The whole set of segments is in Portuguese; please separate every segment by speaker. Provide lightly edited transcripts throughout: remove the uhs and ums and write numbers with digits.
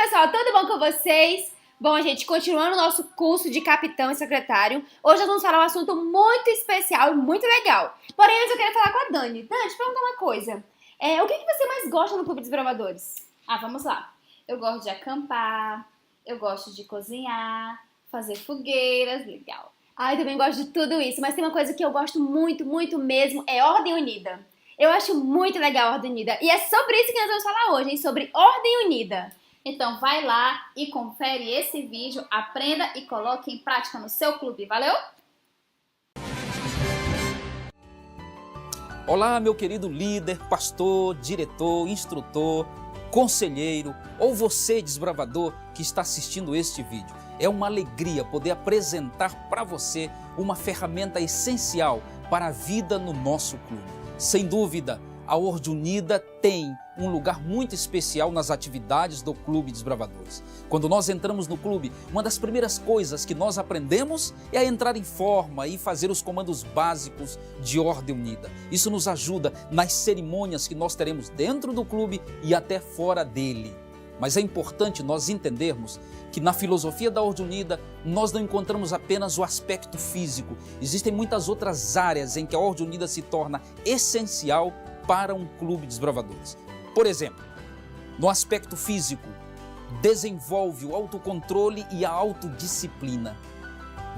Speaker 1: pessoal, tudo bom com vocês? Bom, gente, continuando o nosso curso de capitão e secretário, hoje nós vamos falar um assunto muito especial e muito legal. Porém, antes eu queria falar com a Dani. Dani, deixa eu perguntar uma coisa. O que você mais gosta no Clube dos Desbravadores?
Speaker 2: Vamos lá. Eu gosto de acampar, eu gosto de cozinhar, fazer fogueiras, legal.
Speaker 1: Eu também gosto de tudo isso, mas tem uma coisa que eu gosto muito, muito mesmo, é Ordem Unida. Eu acho muito legal a Ordem Unida. E é sobre isso que nós vamos falar hoje, hein? Sobre Ordem Unida.
Speaker 2: Então vai lá e confere esse vídeo, aprenda e coloque em prática no seu clube. Valeu?
Speaker 3: Olá, meu querido líder, pastor, diretor, instrutor, conselheiro ou você, desbravador, que está assistindo este vídeo. É uma alegria poder apresentar para você uma ferramenta essencial para a vida no nosso clube. Sem dúvida, a Ordem Unida tem um lugar muito especial nas atividades do Clube Desbravadores. Quando nós entramos no clube, uma das primeiras coisas que nós aprendemos é a entrar em forma e fazer os comandos básicos de Ordem Unida. Isso nos ajuda nas cerimônias que nós teremos dentro do clube e até fora dele. Mas é importante nós entendermos que na filosofia da Ordem Unida nós não encontramos apenas o aspecto físico. Existem muitas outras áreas em que a Ordem Unida se torna essencial para um clube de desbravadores. Por exemplo, no aspecto físico, desenvolve o autocontrole e a autodisciplina.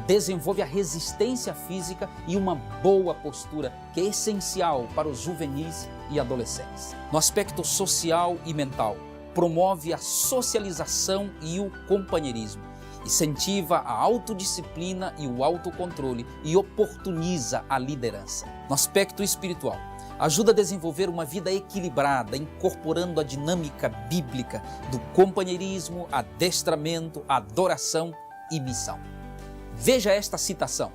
Speaker 3: Desenvolve a resistência física e uma boa postura, que é essencial para os juvenis e adolescentes. No aspecto social e mental, promove a socialização e o companheirismo. Incentiva a autodisciplina e o autocontrole e oportuniza a liderança. No aspecto espiritual, ajuda a desenvolver uma vida equilibrada, incorporando a dinâmica bíblica do companheirismo, adestramento, adoração e missão. Veja esta citação: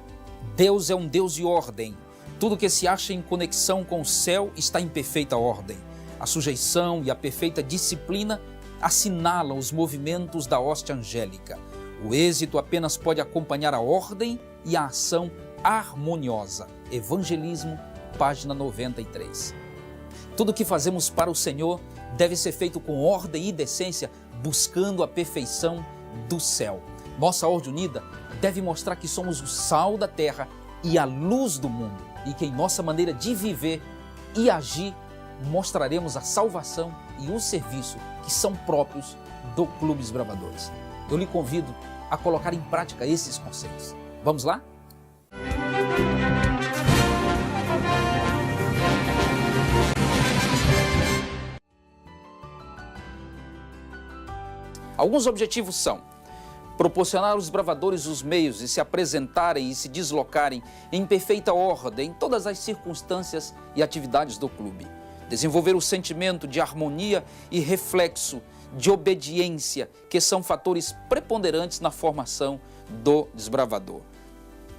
Speaker 3: Deus é um Deus de ordem. Tudo que se acha em conexão com o céu está em perfeita ordem. A sujeição e a perfeita disciplina assinalam os movimentos da hoste angélica. O êxito apenas pode acompanhar a ordem e a ação harmoniosa. Evangelismo, página 93. Tudo que fazemos para o Senhor deve ser feito com ordem e decência, buscando a perfeição do céu. Nossa Ordem Unida deve mostrar que somos o sal da terra e a luz do mundo, e que em nossa maneira de viver e agir mostraremos a salvação e o serviço que são próprios do Clube Desbravadores. Eu lhe convido a colocar em prática esses conceitos. Vamos lá? Alguns objetivos são: proporcionar aos desbravadores os meios de se apresentarem e se deslocarem em perfeita ordem em todas as circunstâncias e atividades do clube. Desenvolver o sentimento de harmonia e reflexo de obediência, que são fatores preponderantes na formação do desbravador.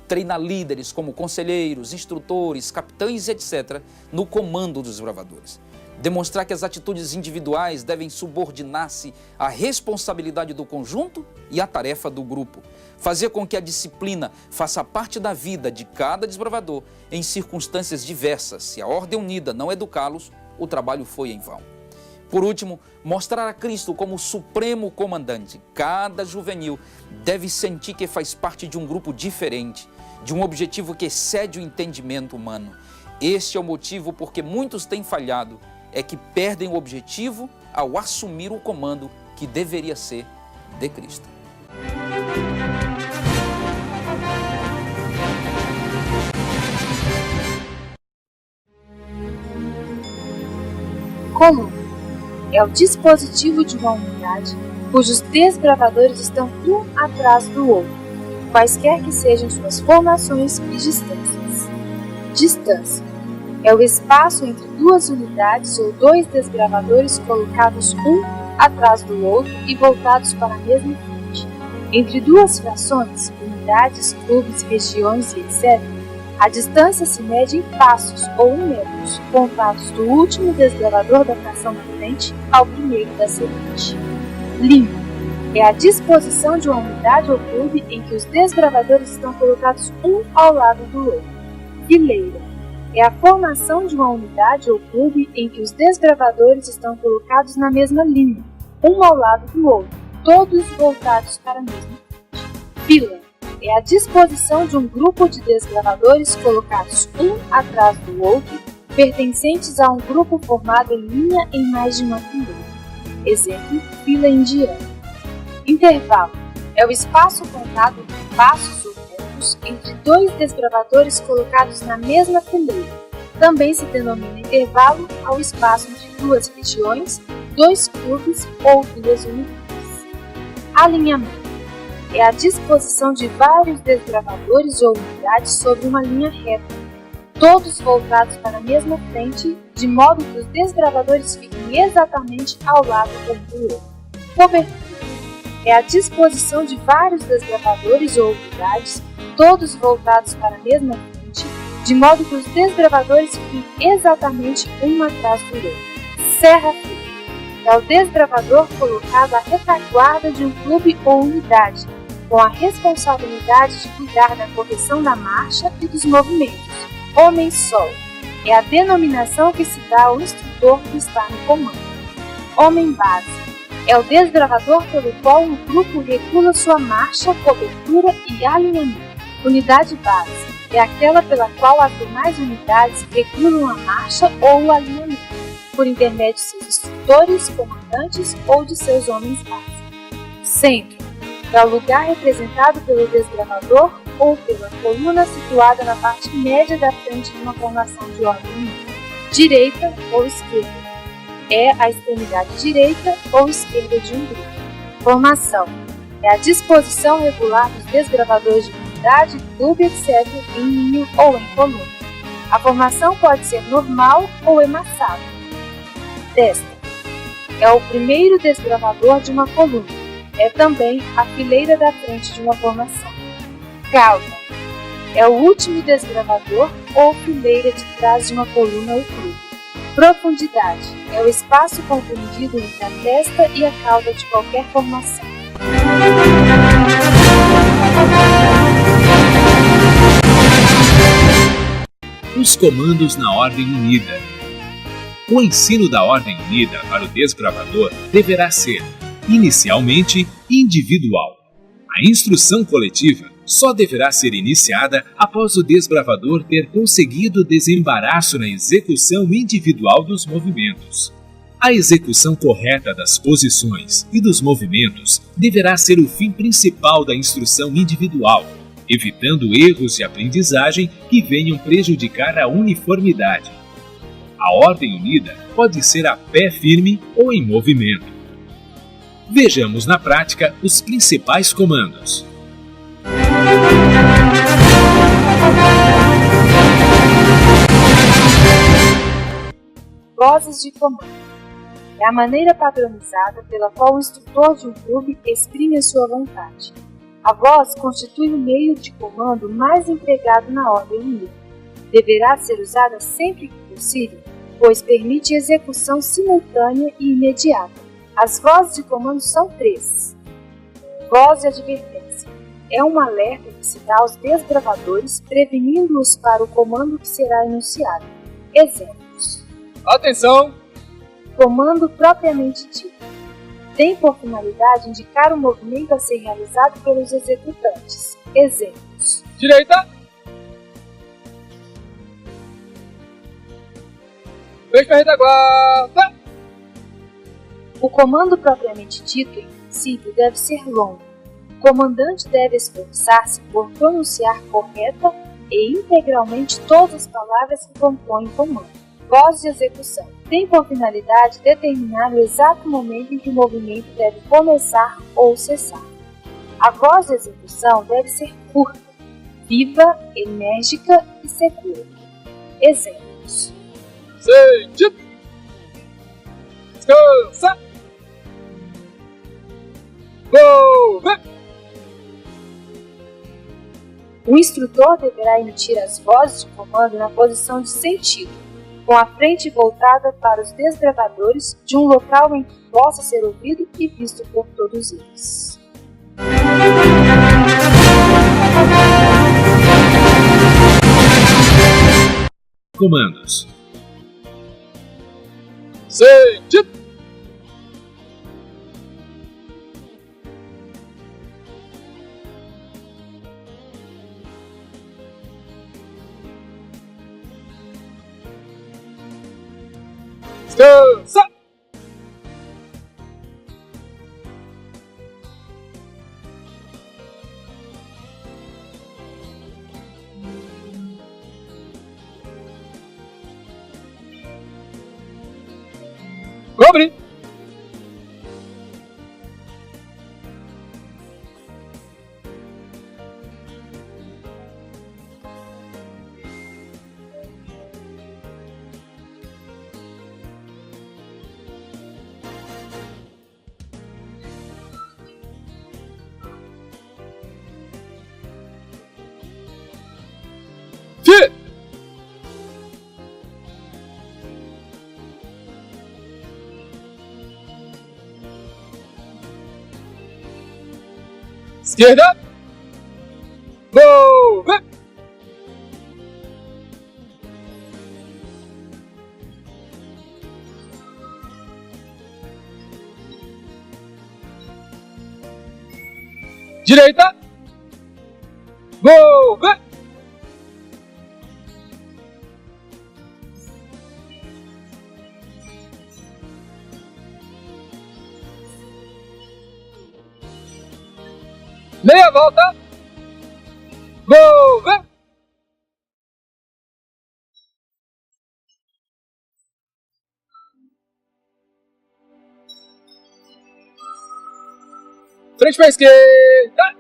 Speaker 3: Treinar líderes como conselheiros, instrutores, capitães, etc., no comando dos desbravadores. Demonstrar que as atitudes individuais devem subordinar-se à responsabilidade do conjunto e à tarefa do grupo. Fazer com que a disciplina faça parte da vida de cada desbravador em circunstâncias diversas. Se a Ordem Unida não educá-los, o trabalho foi em vão. Por último, mostrar a Cristo como o supremo comandante. Cada juvenil deve sentir que faz parte de um grupo diferente, de um objetivo que excede o entendimento humano. Este é o motivo porque muitos têm falhado, é que perdem o objetivo ao assumir o comando que deveria ser de Cristo.
Speaker 4: Comum é o dispositivo de uma unidade cujos desbravadores estão um atrás do outro, quaisquer que sejam suas formações e distâncias. Distância é o espaço entre duas unidades ou dois desbravadores colocados um atrás do outro e voltados para a mesma frente. Entre duas frações, unidades, clubes, regiões e etc., a distância se mede em passos ou metros, contados do último desbravador da fração da frente ao primeiro da seguinte. Linha é a disposição de uma unidade ou clube em que os desbravadores estão colocados um ao lado do outro. Fileira é a formação de uma unidade ou clube em que os desbravadores estão colocados na mesma linha, um ao lado do outro, todos voltados para a mesma frente. Fila é a disposição de um grupo de desbravadores colocados um atrás do outro, pertencentes a um grupo formado em linha em mais de uma fileira. Exemplo, fila indiana. Intervalo é o espaço contado por passos ou tempos entre dois desbravadores colocados na mesma fileira. Também se denomina intervalo ao espaço entre duas regiões, dois clubes ou filas unitárias. Alinhamento é a disposição de vários desbravadores ou unidades sobre uma linha reta, todos voltados para a mesma frente, de modo que os desbravadores fiquem exatamente ao lado um do outro. Cobertura é a disposição de vários desbravadores ou unidades, todos voltados para a mesma frente, de modo que os desbravadores fiquem exatamente um atrás do outro. Serra-fila é o desbravador colocado à retaguarda de um clube ou unidade, com a responsabilidade de cuidar da correção da marcha e dos movimentos. Homem-Sol é a denominação que se dá ao instrutor que está no comando. Homem-Base é o desbravador pelo qual o grupo regula sua marcha, cobertura e alinhamento. Unidade Base é aquela pela qual as demais unidades regulam a marcha ou o alinhamento, por intermédio de seus instrutores, comandantes ou de seus homens-base. Centro é o lugar representado pelo desbravador ou pela coluna situada na parte média da frente de uma formação de ordem unida. Direita ou esquerda é a extremidade direita ou esquerda de um grupo. Formação é a disposição regular dos desbravadores de unidade, clube, etc., em linha ou em coluna. A formação pode ser normal ou emassada. Testa é o primeiro desbravador de uma coluna. É também a fileira da frente de uma formação. Cauda é o último desbravador ou fileira de trás de uma coluna ou clube. Profundidade é o espaço compreendido entre a testa e a cauda de qualquer formação.
Speaker 5: Os comandos na Ordem Unida. O ensino da Ordem Unida para o desbravador deverá ser, inicialmente, individual. A instrução coletiva só deverá ser iniciada após o desbravador ter conseguido desembaraço na execução individual dos movimentos. A execução correta das posições e dos movimentos deverá ser o fim principal da instrução individual, evitando erros de aprendizagem que venham prejudicar a uniformidade. A Ordem Unida pode ser a pé firme ou em movimento. Vejamos na prática os principais comandos.
Speaker 4: Vozes de comando é a maneira padronizada pela qual o instrutor de um clube exprime a sua vontade. A voz constitui o meio de comando mais empregado na Ordem Unida. Deverá ser usada sempre que possível, pois permite execução simultânea e imediata. As vozes de comando são 3. Voz de advertência é um alerta que se dá aos desbravadores, prevenindo-os para o comando que será enunciado. Exemplos:
Speaker 6: Atenção!
Speaker 4: Comando propriamente dito tem por finalidade indicar o movimento a ser realizado pelos executantes. Exemplos:
Speaker 6: Direita! Frente para a retaguarda!
Speaker 4: O comando propriamente dito, em princípio, deve ser longo. O comandante deve esforçar-se por pronunciar correta e integralmente todas as palavras que compõem o comando. Voz de execução tem por finalidade determinar o exato momento em que o movimento deve começar ou cessar. A voz de execução deve ser curta, viva, enérgica e segura. Exemplos:
Speaker 6: Sentido! Descansa! Mover!
Speaker 4: O instrutor deverá emitir as vozes de comando na posição de sentido, com a frente voltada para os desbravadores, de um local em que possa ser ouvido e visto por todos eles.
Speaker 5: Comandos.
Speaker 6: Sentido! Descansa! Cobre! Fit! Esquerda! Move! Direita! Move! Meia volta! Move! Frente para a esquerda!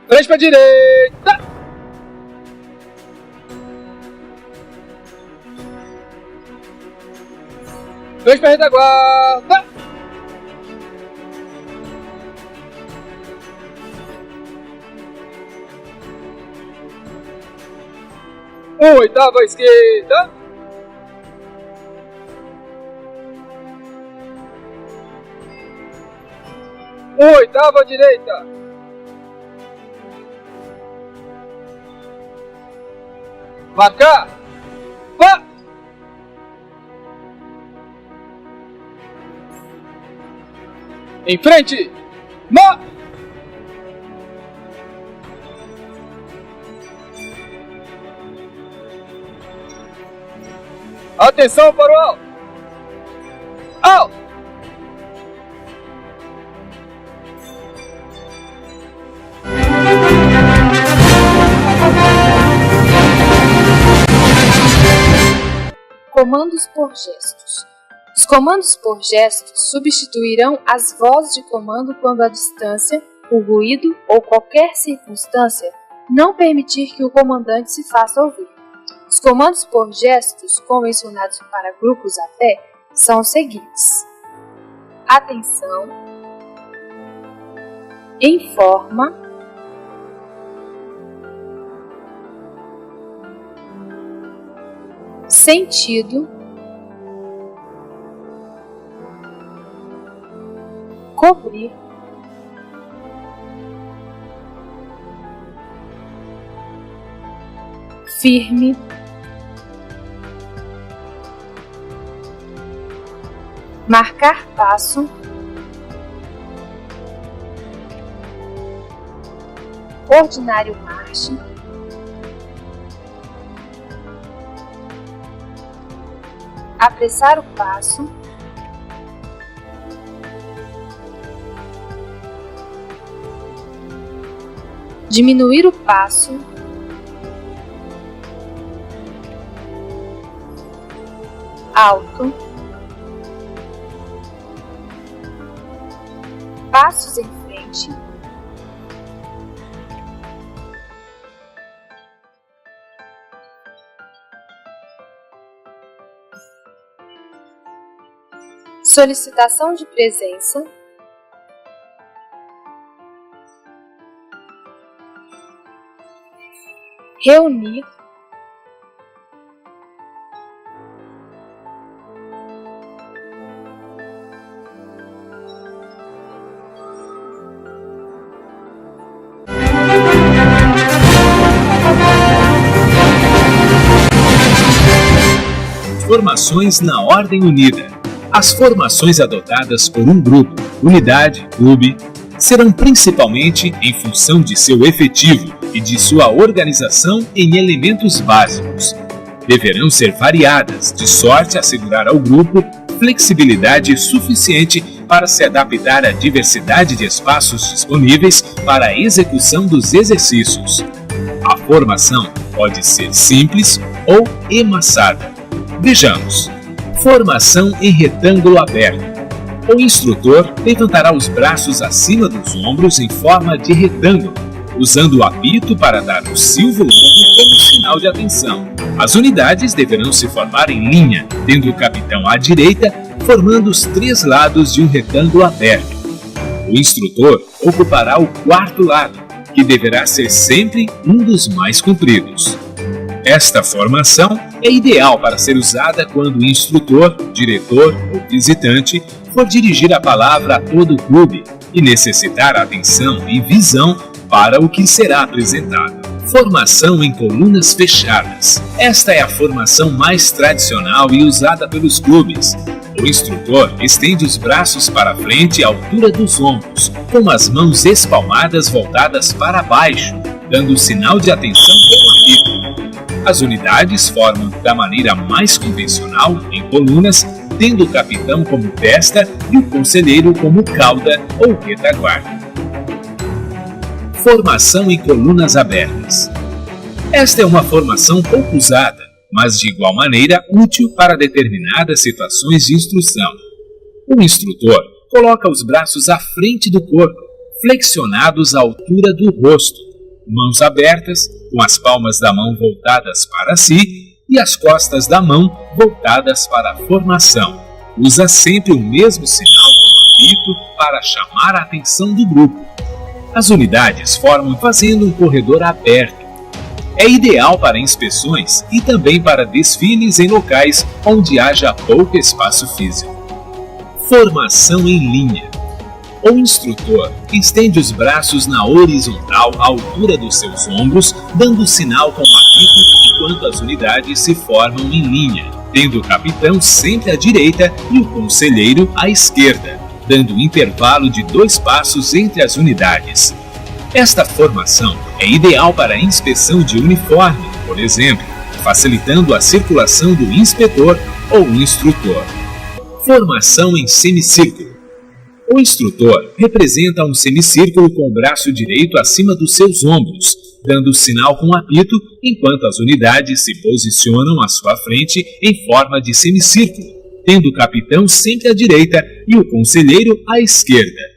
Speaker 6: Frente para a direita! Frente para a retaguarda! Oitava à esquerda! Oitava à direita! Marcar! Vá! Em frente! Ma! Atenção para o alto! Alto!
Speaker 4: Comandos por gestos. Os comandos por gestos substituirão as vozes de comando quando a distância, o ruído ou qualquer circunstância não permitir que o comandante se faça ouvir. Os comandos por gestos, convencionados para grupos a pé, são os seguintes: atenção, informa, sentido, cobrir, firme, marcar passo, ordinário marche, apressar o passo, diminuir o passo, alto, passos em frente, solicitação de presença, reunir,
Speaker 5: Formações na Ordem Unida. As formações adotadas por um grupo, unidade, clube, serão principalmente em função de seu efetivo e de sua organização em elementos básicos. Deverão ser variadas, de sorte a assegurar ao grupo flexibilidade suficiente para se adaptar à diversidade de espaços disponíveis para a execução dos exercícios. A formação pode ser simples ou emassada. Vejamos. Formação em retângulo aberto. O instrutor levantará os braços acima dos ombros em forma de retângulo, usando o apito para dar um silvo longo como sinal de atenção. As unidades deverão se formar em linha, tendo o capitão à direita, formando os 3 lados de um retângulo aberto. O instrutor ocupará o 4º lado, que deverá ser sempre um dos mais compridos. Esta formação é ideal para ser usada quando o instrutor, diretor ou visitante for dirigir a palavra a todo o clube e necessitar atenção e visão para o que será apresentado. Formação em colunas fechadas. Esta é a formação mais tradicional e usada pelos clubes. O instrutor estende os braços para frente à altura dos ombros, com as mãos espalmadas voltadas para baixo, dando sinal de atenção com o apito. As unidades formam da maneira mais convencional, em colunas, tendo o capitão como testa e o conselheiro como cauda ou retaguarda. Formação em colunas abertas. Esta é uma formação pouco usada, mas de igual maneira útil para determinadas situações de instrução. O instrutor coloca os braços à frente do corpo, flexionados à altura do rosto, mãos abertas, com as palmas da mão voltadas para si e as costas da mão voltadas para a formação. Usa sempre o mesmo sinal com apito para chamar a atenção do grupo. As unidades formam fazendo um corredor aberto. É ideal para inspeções e também para desfiles em locais onde haja pouco espaço físico. Formação em linha. O instrutor estende os braços na horizontal à altura dos seus ombros, dando sinal com o apito enquanto as unidades se formam em linha, tendo o capitão sempre à direita e o conselheiro à esquerda, dando um intervalo de 2 passos entre as unidades. Esta formação é ideal para a inspeção de uniforme, por exemplo, facilitando a circulação do inspetor ou instrutor. Formação em semicírculo. O instrutor representa um semicírculo com o braço direito acima dos seus ombros, dando sinal com o apito, enquanto as unidades se posicionam à sua frente em forma de semicírculo, tendo o capitão sempre à direita e o conselheiro à esquerda.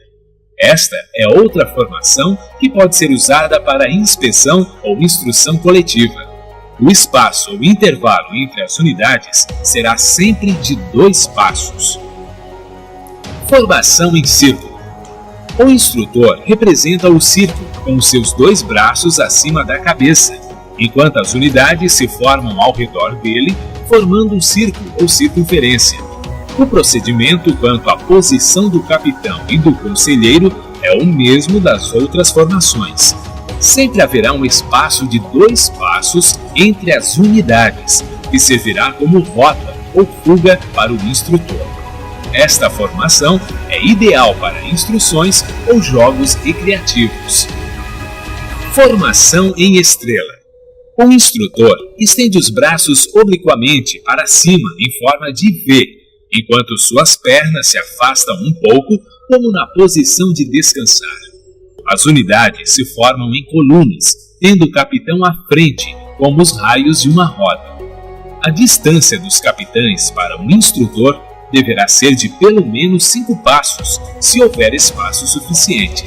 Speaker 5: Esta é outra formação que pode ser usada para inspeção ou instrução coletiva. O espaço ou intervalo entre as unidades será sempre de 2 passos. Formação em círculo. O instrutor representa o círculo com os seus 2 braços acima da cabeça, enquanto as unidades se formam ao redor dele, formando um círculo ou circunferência. O procedimento quanto à posição do capitão e do conselheiro é o mesmo das outras formações. Sempre haverá um espaço de 2 passos entre as unidades, que servirá como rota ou fuga para o instrutor. Esta formação é ideal para instruções ou jogos recreativos. Formação em estrela. O instrutor estende os braços obliquamente para cima em forma de V, enquanto suas pernas se afastam um pouco, como na posição de descansar. As unidades se formam em colunas, tendo o capitão à frente, como os raios de uma roda. A distância dos capitães para um instrutor deverá ser de pelo menos 5 passos, se houver espaço suficiente.